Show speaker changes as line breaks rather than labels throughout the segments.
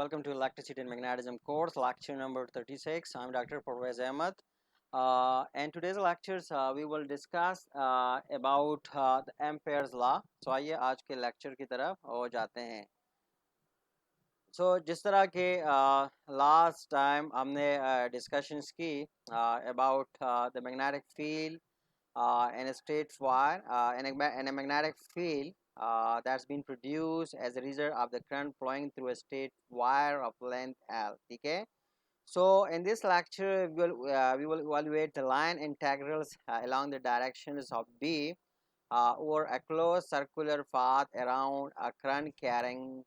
welcome to Electricity and Magnetism course, lecture number 36. I'm Dr. Parvez Ahmed. And today's lectures we will discuss about the Ampere's law. So आइए आज के lecture की तरफ हो जाते हैं. So जिस तरह के last time हमने discussions की about the magnetic field in a straight wire and a magnetic field that's been produced as a result of the current flowing through a straight wire of length L. Okay. So in this lecture, we will evaluate the line integrals along the directions of B over a closed circular path around a current carrying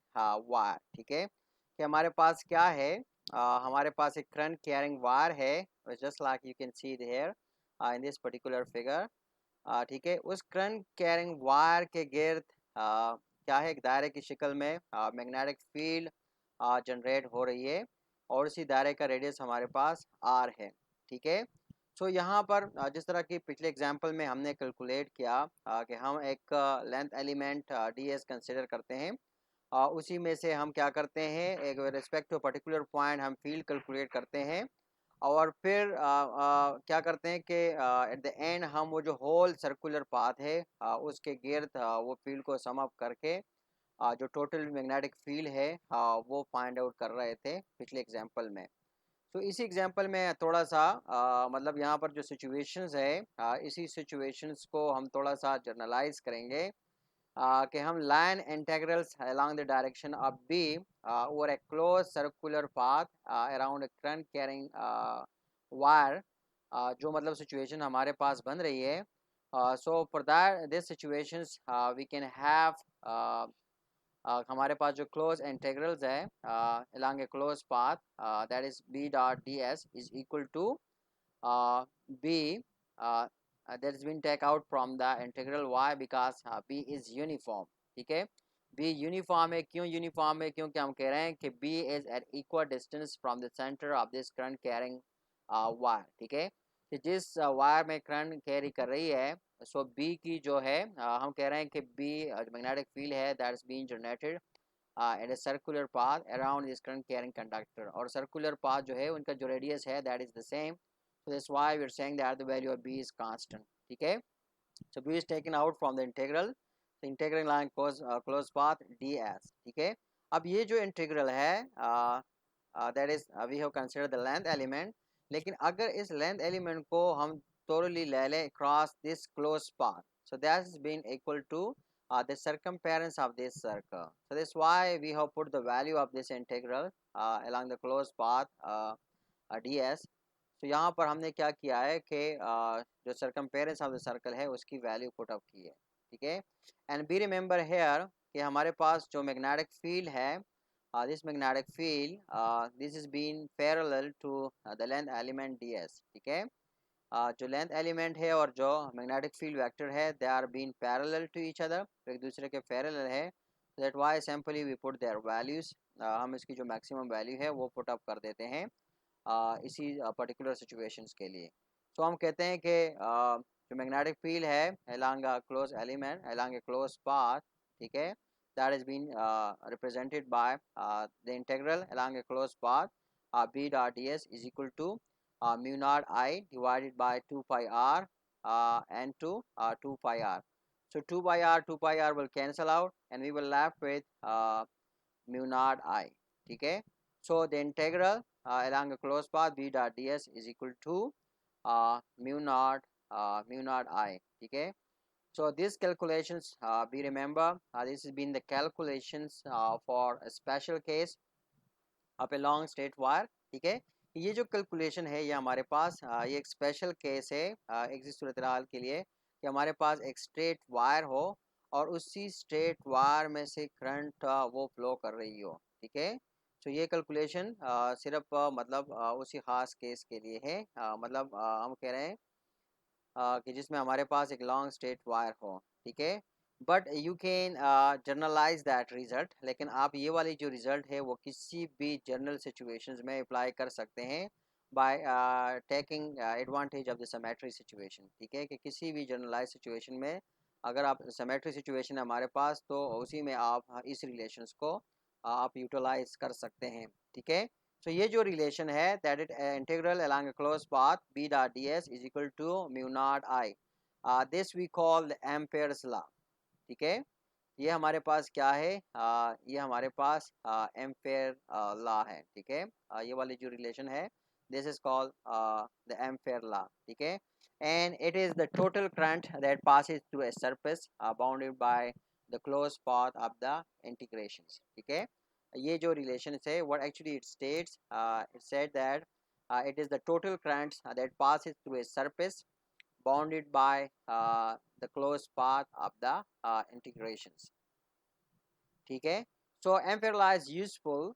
wire. ठीक है कि हमारे पास क्या है हमारे पास एक current carrying wire है just like you can see here in this particular figure. ठीक है उस करंट कैरिंग वायर के गिर्द क्या है एक दायरे की शक्ल में मैग्नेटिक फील्ड जनरेट हो रही है और इसी दायरे का रेडियस हमारे पास आर है. ठीक है. सो यहाँ पर जिस तरह की पिछले एग्जांपल में हमने कैलकुलेट किया कि हम एक length element D S consider करते हैं उसी में से हम क्या करते हैं एक रिस्पेक्ट टू पर्टिकुलर पॉइंट हम फील्ड कैलकुलेट करते हैं और फिर क्या करते हैं कि एट द एंड हम वो जो होल सर्कुलर पाथ है उसके गिर्द वो फील्ड को सम अप करके जो टोटल मैग्नेटिक फील्ड है वो फाइंड आउट कर रहे थे पिछले एग्जांपल में. तो इसी एग्जांपल में थोड़ा सा मतलब यहाँ पर जो सिचुएशंस है इसी सिचुएशंस को हम थोड़ा सा जर्नलाइज करेंगे कि हम line integrals along the direction of B over a closed circular path around a current carrying wire जो मतलब सिचुएशन हमारे पास बन रही है. So for that this situations we can have हमारे पास जो क्लोज इंटीग्रल्स है along a closed path that is B dot ds is equal to B that has been take out from the integral y because B is uniform. ठीक है. B uniform है. क्यों uniform है? क्योंकि हम कह रहे हैं कि B is at equal distance from the center of this current carrying wire. ठीक है. कि जिस वायर में करंट कैरी कर रही है सो B की जो है हम कह रहे हैं कि B मैग्नेटिक फील्ड है that is being generated in a circular path around this current carrying conductor और circular path जो है उनका जो radius है that is the same. So that's why we are saying that the value of B is constant. ठीक है. So B is taken out from the integral. So integral line closed path ds. ठीक है. अब ये जो integral है that is we have considered the length element. लेकिन अगर इस length element को हम thoroughly ले लें across this closed path, so that has been equal to the circumference of this circle. So that's why we have put the value of this integral along the closed path ds. तो यहाँ पर हमने क्या किया है कि जो सर्कमपेरेंस of the circle है उसकी वैल्यू पुट अप की है. ठीक है. एंड बी रिमेंबर हेयर कि हमारे पास जो मैग्नेटिक फील्ड है this magnetic field this is been parallel to the length element ds. ठीक है. जो लेंथ एलिमेंट है और जो मैग्नेटिक फील्ड वेक्टर है they are been parallel to each other तो एक दूसरे के पैरेलल है. That why simply we put their values हम इसकी जो मैक्सिमम वैल्यू है वो पुट अप कर देते हैं इसी पर्टिकुलर सिचुएशंस के लिए. तो हम कहते हैं कि जो मैग्नेटिक फील्ड है along a closed element along a closed path. ठीक है. that has been represented by the integral along a closed path B dot ds is equal to mu naught I divided by 2 pi r and to 2 pi r. So 2 pi r will cancel out and we will left with mu naught I. ठीक है. So the integral along a closed path B dot ds is equal to mu naught I. ठीक है. So these calculations we remember this has been the calculations for a special case of a long straight wire. ठीक है. ये जो calculation है ये हमारे पास ये एक स्पेशल केस है एक सूरत हाल के लिए कि हमारे पास एक स्ट्रेट वायर हो और उसी स्ट्रेट वायर में से करंट वो फ्लो कर रही हो. ठीक है. तो ये कैलकुलेशन सिर्फ मतलब उसी ख़ास केस के लिए है मतलब हम कह रहे हैं कि जिसमें हमारे पास एक लॉन्ग स्ट्रेट वायर हो. ठीक है. But you can generalized that result. लेकिन आप ये वाली जो रिज़ल्ट है वो किसी भी जनरल सिचुएशंस में अप्लाई कर सकते हैं by taking advantage of the symmetry situation. ठीक है. कि किसी भी जनरलाइज सिचुएशन में अगर आप सिमेट्री सिचुएशन है हमारे पास तो उसी में आप इस रिलेशंस को आप यूटिलाइज कर सकते हैं। ठीक है, तो ये जो रिलेशन है that it integral along a close path B dot D S is equal to mu naught I, this we call the Ampere's law. ठीक है, ये हमारे पास क्या है, ये हमारे पास एम्पेयर लॉ है। ठीक है, ये वाली जो रिलेशन है this is called the Ampere law. ठीक है, and it is the total current that passes through a surface bounded by the closed path of the integrations। ठीक है, ये जो रिलेशन है what actually it states, it said that it is the total current that passes through a surface bounded by the closed path of the integrations। ठीक है, so ampere law is useful,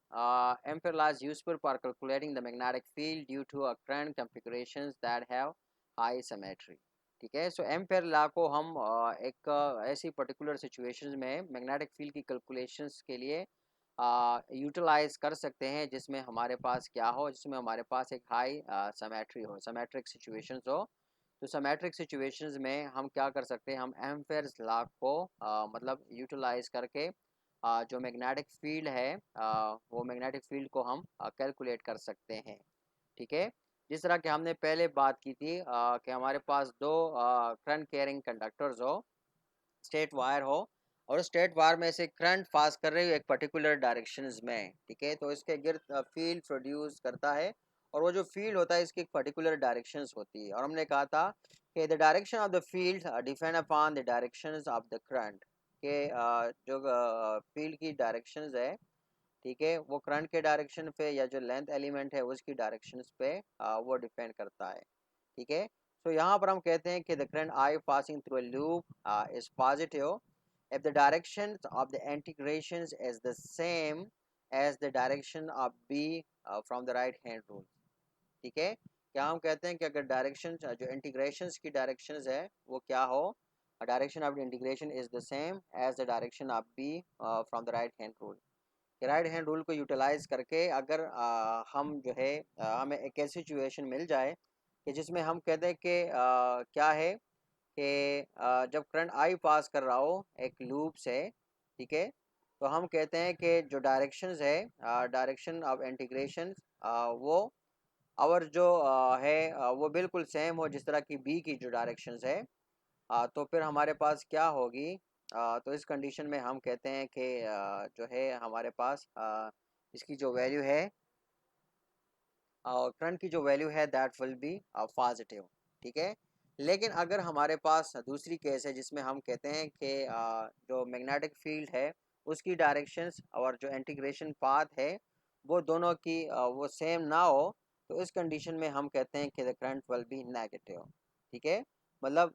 ampere law is useful for calculating the magnetic field due to a current configurations that have high symmetry। ठीक है, so ampere law को हम एक ऐसी particular situations में magnetic field की कैलकुलेशंस के लिए यूटिलाइज कर सकते हैं जिसमें हमारे पास क्या हो, जिसमें हमारे पास एक हाई सिमेट्री हो, सिमेट्रिक सिचुएशंस हो। तो सिमेट्रिक सिचुएशंस में हम क्या कर सकते हैं, हम एम्पेयर्स लॉ को मतलब यूटिलाइज करके जो मैग्नेटिक फील्ड है वो मैग्नेटिक फील्ड को हम कैलकुलेट कर सकते हैं। ठीक है, जिस तरह कि हमने पहले बात की थी कि हमारे पास दो करंट कैरिंग कंडक्टर्स हो, स्ट्रेट वायर हो, और स्ट्रेट वायर में से करंट पास कर रही हो एक पर्टिकुलर डायरेक्शंस में। ठीक है, तो इसके गिर्द फील्ड प्रोड्यूस करता है, और वो जो फील्ड होता है इसकी एक पर्टिकुलर डायरेक्शंस होती है, और हमने कहा था कि the direction of the field depend upon the directions of the current, के जो फील्ड की डायरेक्शंस है, ठीक है, वो करंट के डायरेक्शन पे या जो लेंथ एलिमेंट है उसकी डायरेक्शंस पे वो डिपेंड करता है। ठीक है, तो यहाँ पर हम कहते हैं कि the current I passing through a loop is positive if the directions of the integrations is the same as the direction of b from the right hand rule। ठीक है, क्या हम कहते हैं कि अगर डायरेक्शन जो इंटीग्रेशंस की डायरेक्शंस है वो क्या हो, direction of the integration is the same as the direction of B from the right hand rule. Right hand rule को यूटिलाइज करके अगर हम जो है हमें एक ऐसी सिचुएशन मिल जाए कि जिसमें हम कहते हैं कि क्या है कि जब करंट आई पास कर रहा हो एक लूप से, ठीक है, तो हम कहते हैं कि जो डायरेक्शंस है डायरेक्शन ऑफ इंटीग्रेशन वो और जो है वो बिल्कुल सेम हो जिस तरह की बी की जो डायरेक्शंस है, तो फिर हमारे पास क्या होगी, तो इस कंडीशन में हम कहते हैं कि जो है हमारे पास इसकी जो वैल्यू है करंट की जो वैल्यू है दैट विल बी पॉजिटिव। ठीक है, लेकिन अगर हमारे पास दूसरी केस है जिसमें हम कहते हैं कि जो मैग्नेटिक फील्ड है उसकी डायरेक्शंस और जो इंटीग्रेशन पाथ है वो दोनों की वो सेम ना हो, तो इस कंडीशन में हम कहते हैं कि the current will be negative. ठीक है, मतलब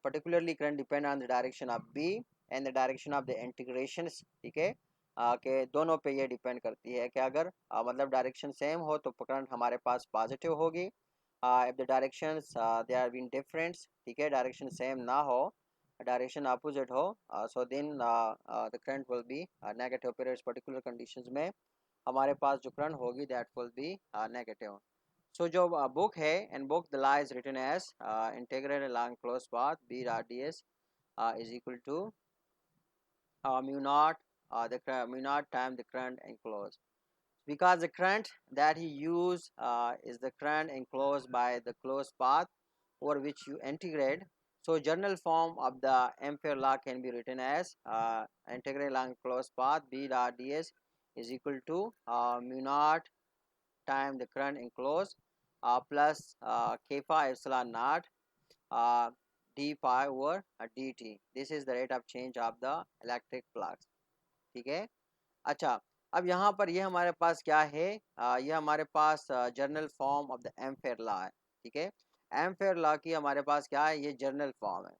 particularly current depend on the direction of B and the direction of the integrations. ठीक है, के दोनों पे ये डिपेंड करती है कि अगर मतलब डायरेक्शन सेम हो तो करंट हमारे पास पॉजिटिव होगी, if the directions they are been different, ठीक है, डायरेक्शन सेम ना हो, डायरेक्शन अपोजिट हो, so then the current will be negative. फिर इस पर्टिकुलर कंडीशंस में हमारे पास जो करंट होगी that will be negative. So जो बुक है in book the law is written as integral along close path B dot D S is equal to mu naught the mu naught time the current enclosed, because the current that he used is the current enclosed by the closed path over which you integrate. So general form of the ampere law can be written as integral along closed path b dot ds is equal to mu naught time the current enclosed plus k phi epsilon naught uh, d pi over dt. This is the rate of change of the electric flux। ठीक है, अच्छा, अब यहाँ पर ये हमारे पास क्या है, ये हमारे पास journal form of the Ampere law है। ठीक है, एम्पेयर लॉ की हमारे पास क्या है, ये जर्नल फॉर्म है।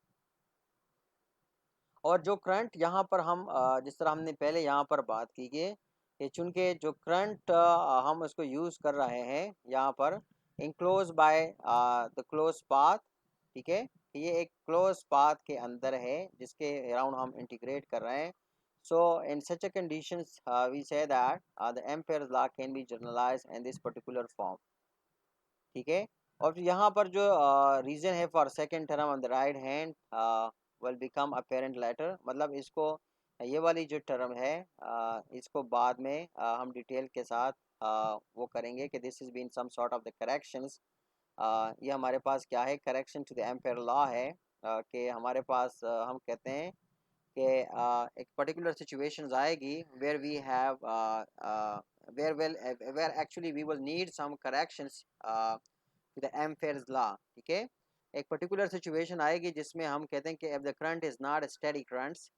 और जो करंट यहाँ पर हम जिस तरह हमने पहले यहाँ पर बात की कि चूंकि जो करंट हम उसको यूज़ कर रहे हैं यहाँ पर enclose by the close path. ठीक है, ये एक क्लोज पाथ के अंदर है जिसके अराउंड हम इंटीग्रेट कर रहे हैं। So in such a conditions we say that the Ampere's law can be generalised in this particular form. ठीक है, और यहाँ पर जो रीजन है for second term on the right hand will become apparent later, मतलब इसको ये वाली जो टर्म है इसको बाद में हम डिटेल के साथ वो करेंगे कि this is been some sort of the corrections. ये हमारे पास क्या है, correction to the Ampere law है कि हमारे पास हम कहते हैं कि एक पर्टिकुलर सिचुएशंस आएगी where we have where actually we will need some corrections to the Ampere's law. ठीक है, एक पर्टिकुलर सिचुएशन आएगी जिसमें हम कहते हैं कि if the current is not steady currents,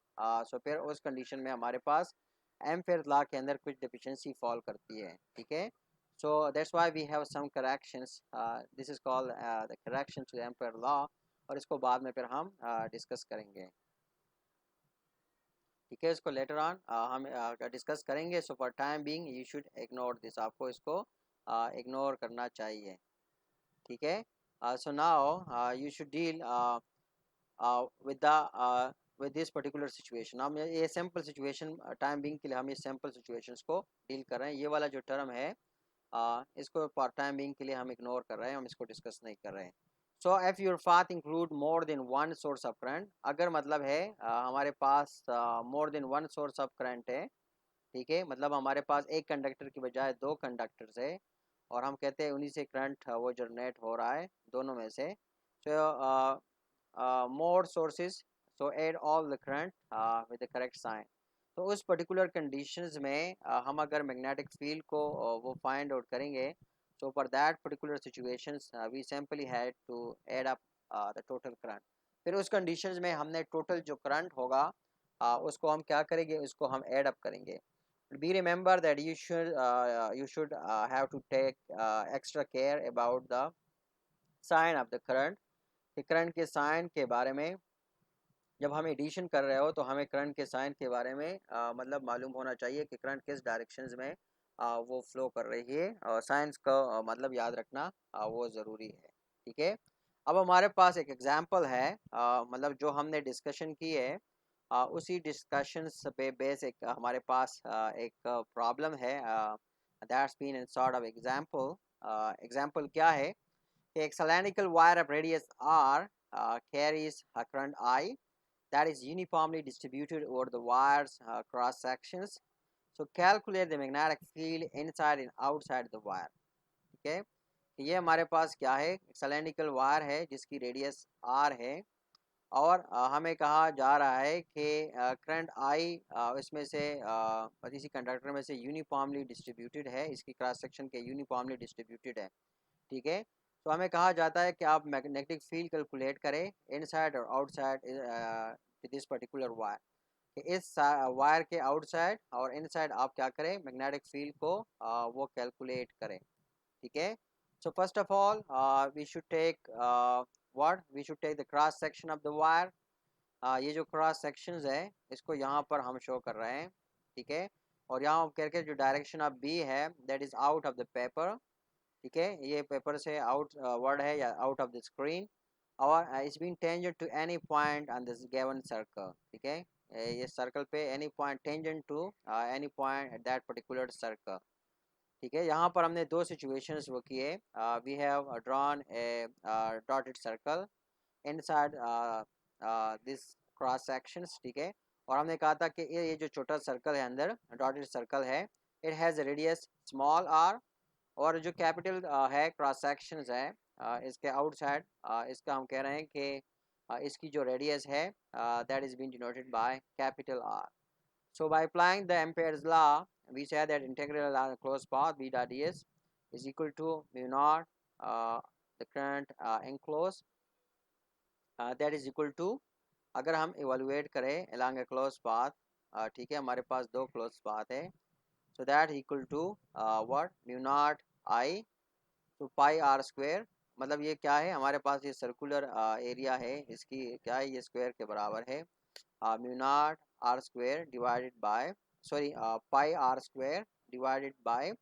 so फिर उस कंडीशन में हमारे पास एम्पेयर्स लॉ के अंदर कुछ डिफिशिएंसी फॉल करती है। ठीक है, so that's why we have some corrections, this is called the correction to the ampere law, और इसको बाद में फिर हम डिस्कस करेंगे। ठीक है, इसको लेटर ऑन हम डिस्कस करेंगे। So for time being you should ignore this, आपको इसको इग्नोर करना चाहिए। ठीक है, so now you should deal with the with this particular situation. हम ये सैम्पल सिचुएशन टाइम बीइंग के लिए हम ये सैम्पल सिचुएशंस को डील कर रहे हैं। ये वाला जो टर्म है इसको पार्ट टाइम बीइंग के लिए हम इग्नोर कर रहे हैं, हम इसको डिस्कस नहीं कर रहे हैं। So if your path include more than one source of current, अगर मतलब है हमारे पास more than one source of current है, ठीक है, मतलब हमारे पास एक कंडक्टर की बजाय दो कंडक्टर्स है और हम कहते हैं उन्हीं से करंट वो जनरेट हो रहा है दोनों में से। So more sources, so add all the current with the correct sign. तो उस पर्टिकुलर कंडीशंस में हम अगर मैग्नेटिक फील्ड को वो फाइंड आउट करेंगे, so for that particular situations we simply had to add up the total current। फिर उस कंडीशंस में हमने टोटल जो करंट होगा उसको हम क्या करेंगे, उसको हम एड अप करेंगे। be remember that you should have to take extra care about the sign of the current, कि करंट के साइन के बारे में जब हम एडिशन कर रहे हो तो हमें करंट के साइन के बारे में मतलब मालूम होना चाहिए कि करंट किस डायरेक्शंस में वो फ्लो कर रही है, और साइंस का मतलब याद रखना वो ज़रूरी है। ठीक है, अब हमारे पास एक एग्जांपल है, मतलब जो हमने डिस्कशन की है उसी डिस्कशंस पे बेस एक हमारे पास एक प्रॉब्लम है, that's been in sort of example. Example क्या है कि एक cylindrical wire of radius r carries a current I that is uniformly distributed over the wire's cross sections. So calculate the magnetic field inside and outside the wire। ठीक है, ये हमारे पास क्या है, सिलेंड्रिकल वायर है जिसकी रेडियस r है और हमें कहा जा रहा है कि करंट आई इसमें से इसी कंडक्टर में से यूनिफॉर्मली डिस्ट्रीब्यूटेड है, इसकी क्रॉस सेक्शन के यूनिफॉर्मली डिस्ट्रीब्यूटेड है। ठीक है, तो हमें कहा जाता है कि आप मैग्नेटिक फील्ड कैलकुलेट करें इनसाइड और आउटसाइड दिस पर्टिकुलर वायर, कि इस वायर के आउटसाइड और इनसाइड आप क्या करें, मैग्नेटिक फील्ड को वो कैलकुलेट करें। ठीक है, so first of all we should take what we should take the cross section of the wire. ये जो क्रॉस सेक्शंस है इसको यहाँ पर हम शो कर रहे हैं। ठीक है, और यहाँ करके जो डायरेक्शन ऑफ बी है that is out of the paper. ठीक है, ये पेपर से आउट वर्ड है या आउट ऑफ द स्क्रीन, और it's been tangent to any point on this given circle. ठीक है, ये सर्कल पे any point tangent to any point at that particular circle. ठीक है, यहाँ पर हमने दो सिचुएशंस वो किए, we have drawn a dotted circle inside this cross sections. ठीक है, और हमने कहा था कि ये जो छोटा सर्कल है अंदर डॉटेड सर्कल है, it has radius small R, और जो कैपिटल है क्रॉस सेक्शंस है इसके आउटसाइड, इसका हम कह रहे हैं कि इसकी जो रेडियस है that is been denoted by capital R. So by applying the Ampere's law we say that integral of close path b dot ds is equal to mu naught the current enclosed that is equal to, अगर हम evaluate करें along a closed path, ठीक है, हमारे पास दो close path है, so that equal to what mu naught I तो पाई R square, मतलब ये क्या है, हमारे पास ये सर्कुलर एरिया है, इसकी क्या है, ये स्क्वायर के बराबर है mu naught R square divided by sorry pi R square divided by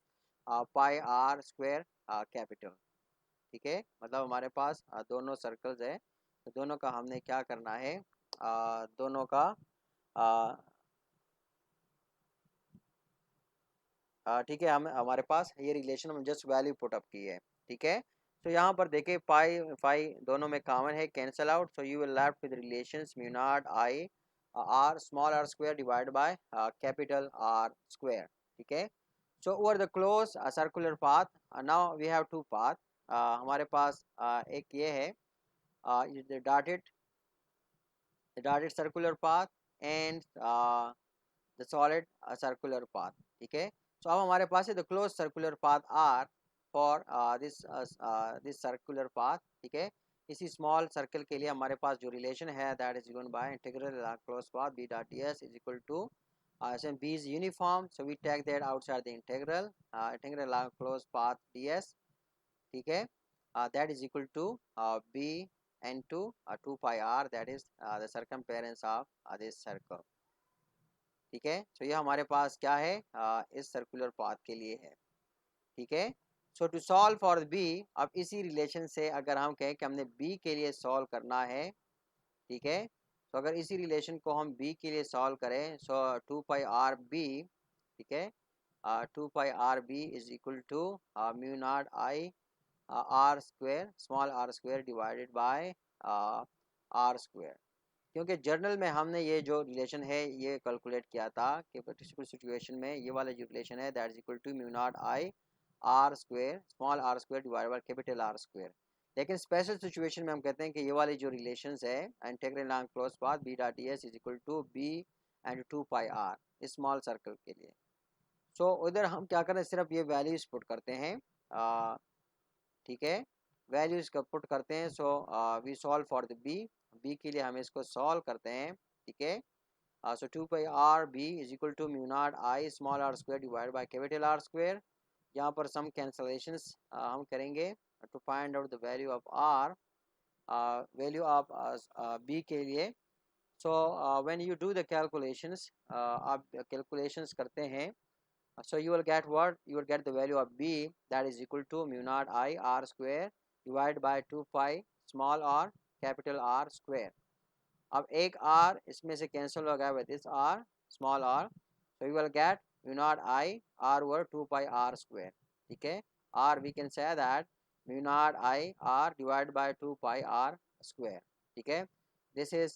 pi R square capital. ठीक है, मतलब हमारे पास दोनों सर्कल्स है, तो दोनों का हमने क्या करना है, दोनों का ठीक है, हम हमारे पास ये रिलेशन हम जस्ट वैल्यू पुट अप की है। ठीक है, तो यहाँ पर देखें पाई फाई दोनों में कॉमन है, cancel out, so you will left with relations mu naught I r small r square divided by capital R square. ठीक है. So over the closed circular path, now we have two path. हमारे पास एक ये है the dotted circular path and the solid circular path. ठीक है. So अब हमारे पास है the closed circular path R for this circular path. ठीक है. इसी स्मॉल सर्कल के लिए हमारे पास जो रिलेशन है that is given by integral close path b dot ds is equal to since b is uniform, so we take that outside the integral close path ds. ठीक है. That is equal to b into 2 pi r, that is the circumference of this circle. ठीक है. तो ये हमारे पास क्या है इस सर्कुलर पाथ के लिए है. ठीक है. सो टू सॉल्व फॉर बी, अब इसी रिलेशन से अगर हम कहें कि हमने बी के लिए सॉल्व करना है. ठीक है. तो अगर इसी रिलेशन को हम बी के लिए सॉल्व करें, सो 2 पाई आर बी. ठीक है. 2 pi R B is equal to mu naught I R square small R square divided by R square. क्योंकि जर्नल में हमने ये जो रिलेशन है ये कैलकुलेट किया था कि पर्टिकुलर सिचुएशन में ये वाला जो रिलेशन है that is equal to mu naught I R square small R square divided by capital R square. लेकिन स्पेशल सिचुएशन में हम कहते हैं कि ये वाली जो रिलेशंस है integral long close path B dot D S is equal to B and 2 pi R small circle के लिए. सो उधर हम क्या करें, सिर्फ ये वैल्यूज पुट करते हैं. ठीक है. वैल्यूज का पुट करते हैं. So we solve for the B के लिए हम इसको सॉल्व करते हैं. ठीक है. So 2 pi R B is equal to mu naught I small R square divide by capital R square. यहाँ पर सम कैंसलेशंस हम करेंगे to find out the value of R, value of B के लिए. So when you do the calculations, आप calculations करते हैं, so you will get what? You will get the value of b that is equal to mu naught I r square divided by 2 pi small r capital R square. अब एक r इसमें से cancel हो गया with this r small r, so you will get mu naught I r over 2 pi r square. ठीक है. r we can say that mu naught I r divided by 2 pi r square. ठीक है. This is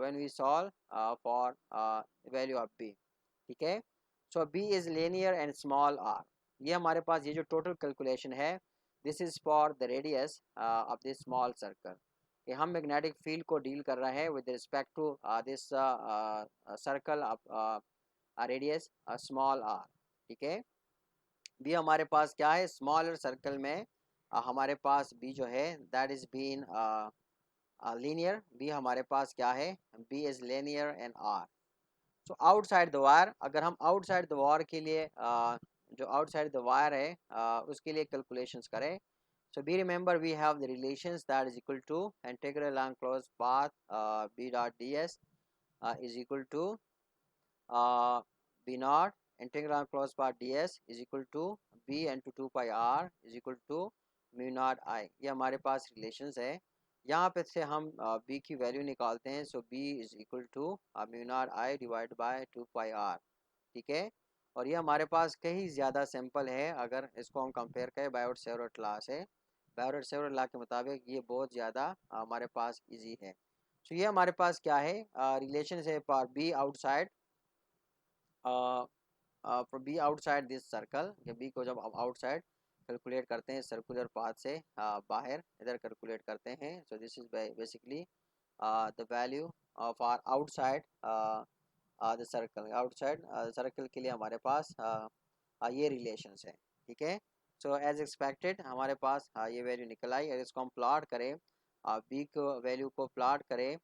when we solve for the value of b. ठीक है. So B is linear and small R. ये हमारे पास ये जो total calculation है this is for the radius of this small circle. कि हम मैग्नेटिक फील्ड को डील कर रहे हैं with respect to this circle of radius small R. ठीक है. बी हमारे पास क्या है, स्मॉलर सर्कल में हमारे पास बी जो है that is been linear. B हमारे पास क्या है, B is linear and R. So outside the wire, अगर हम आउटसाइड द वायर के लिए जो आउटसाइड द वायर है उसके लिए कैलकुलेशंस करें. So B remember we have the relations that is equal to integral long close path B dot D S is equal to B naught integral long close path D S is equal to B into 2 pi R is equal to mu naught I. ये हमारे पास relations है. यहाँ पे से हम b की value निकालते हैं. So b is equal to mu naught I divide by 2 pi R. ठीक है. और ये हमारे पास कहीं ज़्यादा सिंपल है अगर इसको हम कंपेयर करें बायोट-सेवर्ट लॉ से. बायोट-सेवर्ट लॉ के मुताबिक ये बहुत ज़्यादा हमारे पास इजी है. सो ये हमारे पास क्या है, रिलेशन है for b outside for B outside this circle. या बी को जब आउटसाइड कैलकुलेट करते हैं सर्कुलर पाथ से बाहर इधर कैलकुलेट करते हैं. So this is basically the value of R outside the circle. Outside circle के लिए हमारे पास ये रिलेशंस है. ठीक है. सो एज एक्सपेक्टेड हमारे पास ये वैल्यू निकल आई. अगर इसको हम प्लॉट करें, बी को वैल्यू को प्लॉट करें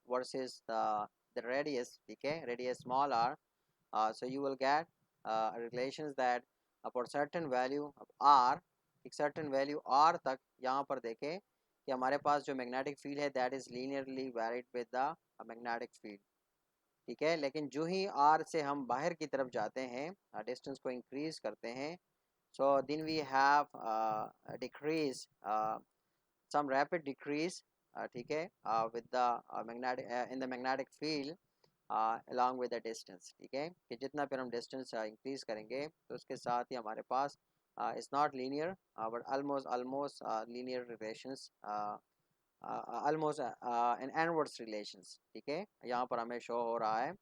वर्सेस द रेडियस. ठीक है. Radius small R. So you will get relations that for certain value of r, एक certain value r तक यहाँ पर देखें कि हमारे पास जो magnetic field है that is linearly varied with the magnetic field. ठीक है. लेकिन जो ही r से हम बाहर की तरफ जाते हैं distance को increase करते हैं, so then we have decrease some rapid decrease. ठीक है. With the magnetic in the magnetic field along with the distance. ठीक है. कि जितना फिर हम distance increase करेंगे तो उसके साथ ही हमारे पास it's not linear but almost linear relations almost in inwards relations. ठीक है, यहाँ पर हमें शो हो रहा है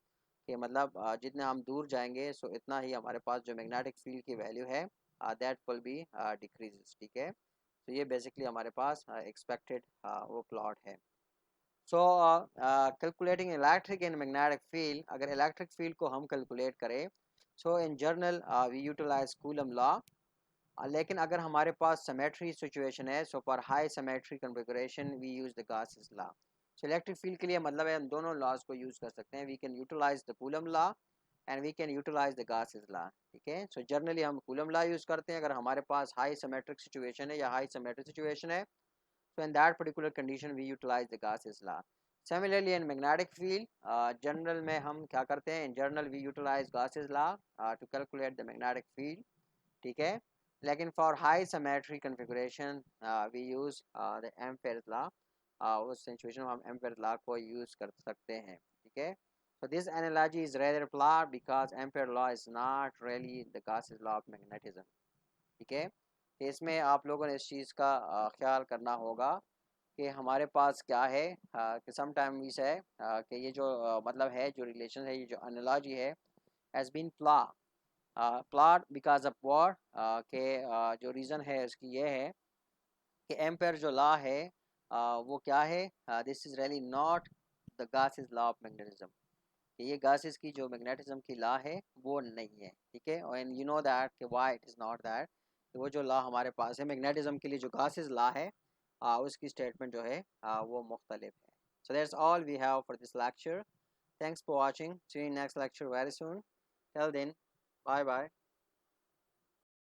कि मतलब जितने हम दूर जाएंगे सो इतना ही हमारे पास जो मैग्नेटिक फील्ड की वैल्यू है दैट विल बी डिक्रीजेस। ठीक है, तो ये बेसिकली हमारे पास एक्सपेक्टेड वो प्लॉट है। So calculating electric and magnetic field, अगर इलेक्ट्रिक फील्ड को हम कैलकुलेट करें so in general we utilise Coulomb law. लेकिन अगर हमारे पास सिमेट्री सिचुएशन है so for high symmetry configuration we use the Gauss's law. सो इलेक्ट्रिक फील्ड के लिए मतलब है हम दोनों लॉज को यूज़ कर सकते हैं। We can utilize the Coulomb law and we can utilize the Gauss's law. ठीक है, सो जनरली हम कूलम लॉ यूज़ करते हैं अगर हमारे पास हाई सिमेट्रिक सिचुएशन है या हाई सिमेट्रिक सिचुएशन है। So in that particular condition we utilize the Gauss's law. Similarly in magnetic field, general में हम क्या करते हैं, in general we utilize Gauss's law to calculate the magnetic field. ठीक है, लेकिन for high symmetry configuration we use the Ampere's law. उस situation में हम Ampere's law को use कर सकते हैं। ठीक है, so this analogy is rather flawed because Ampere's law is not really the Gauss's law of magnetism. ठीक है, तो इसमें आप लोगों ने इस चीज़ का ख्याल करना होगा कि हमारे पास क्या है कि सम टाइम इस है कि ये जो मतलब है जो रिलेशन है, ये जो एनालॉजी है has been plot because of war के जो रीज़न है उसकी ये है कि एम्पेयर जो लॉ है वो क्या है, this is really not the Gauss's law of magnetism. कि ये गासेस की जो मैग्नेटिज्म की लॉ है वो नहीं है। ठीक है, एंड यू नो दैट कि why it is not that, वो जो लॉ हमारे पास है मैग्नेटिज्म के लिए जो गासेस लॉ है उसकी स्टेटमेंट जो है वो मुख्तलिफ है। So that's all we have for this lecture. Thanks for watching, see you in next lecture very soon. Till then, bye bye.